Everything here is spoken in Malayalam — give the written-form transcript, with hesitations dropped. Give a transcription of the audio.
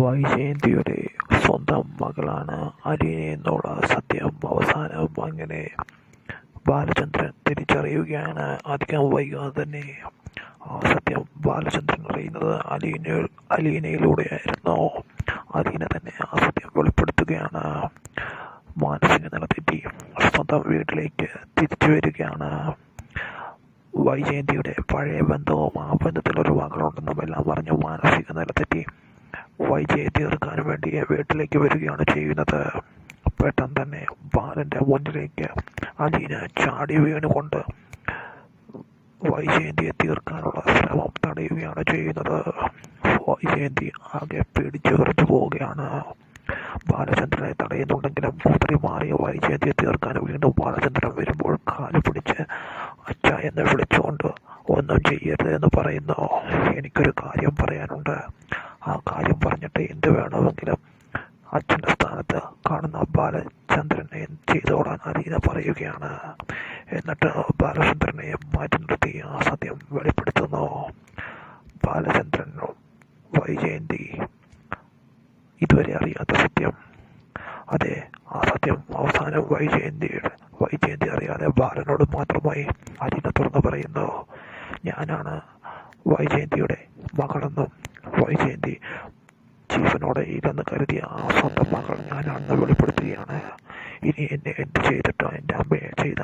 വൈജയന്തിയുടെ സ്വന്തം മകളാണ് അലീന എന്നുള്ള സത്യം അവസാനം അങ്ങനെ ബാലചന്ദ്രൻ തിരിച്ചറിയുകയാണ്. അധികം വൈകാതെ തന്നെ ആ സത്യം ബാലചന്ദ്രൻ അറിയുന്നത് അലീനയിലൂടെയായിരുന്നു. അലീന തന്നെ ആ സത്യം വെളിപ്പെടുത്തുകയാണ്. മാനസിക നില തെറ്റി സ്വന്തം വീട്ടിലേക്ക് തിരിച്ചു വരികയാണ്. വൈജയന്തിയുടെ പഴയ ബന്ധവും ആ ബന്ധത്തിലൊരു മകളുണ്ടെന്നും എല്ലാം പറഞ്ഞ് മാനസിക നില തെറ്റി വൈജയെ തീർക്കാൻ വേണ്ടി വീട്ടിലേക്ക് വരികയാണ് ചെയ്യുന്നത്. പെട്ടെന്ന് തന്നെ ബാലന്റെ മുന്നിലേക്ക് അലീന ചാടി വീണുകൊണ്ട് വൈജയന്തിയെ തീർക്കാനുള്ള ശ്രമം തടയുകയാണ് ചെയ്യുന്നത്. വൈജയന്തി ആകെ പേടിച്ചു വിറച്ചു പോവുകയാണ്. ബാലചന്ദ്രനെ തടയുന്നുണ്ടെങ്കിലും കുതിരി മാറിയ വൈജയന്തിയെ തീർക്കാൻ വീണ്ടും ബാലചന്ദ്രൻ വരുമ്പോൾ കാല് പിടിച്ച് അച്ഛ എന്ന് വിളിച്ചുകൊണ്ട് ഒന്നും ചെയ്യരുത് എന്ന് പറയുന്നു. എനിക്കൊരു കാര്യം പറയാനുണ്ട്. ആ കാര്യം പറഞ്ഞിട്ട് എന്ത് വേണമെങ്കിലും അച്ഛൻ്റെ സ്ഥാനത്ത് കാണുന്ന ബാലചന്ദ്രനെ ചെയ്തോടാൻ അലീന പറയുകയാണ്. എന്നിട്ട് ബാലചന്ദ്രനെ മാറ്റി നിർത്തി ആ സത്യം വെളിപ്പെടുത്തുന്നു. ബാലചന്ദ്രനും വൈജയന്തി ഇതുവരെ അറിയാത്ത സത്യം, അതെ ആ സത്യം അവസാനം വൈജയന്തി അറിയാതെ ബാലനോട് മാത്രമായി അലീന തുറന്നു പറയുന്നു. ഞാനാണ് വൈജയന്തിയുടെ മകളെന്നും വൈജയന്തി ജീവനോടെ ഇല്ലെന്ന് കരുതിയ ആ സ്വന്തം മകൾ ഞാനാണെന്ന് വെളിപ്പെടുത്തുകയാണ്. ഇനി എന്നെ എന്ത് ചെയ്തിട്ടോ എൻ്റെ അമ്മയെ ചെയ്താൽ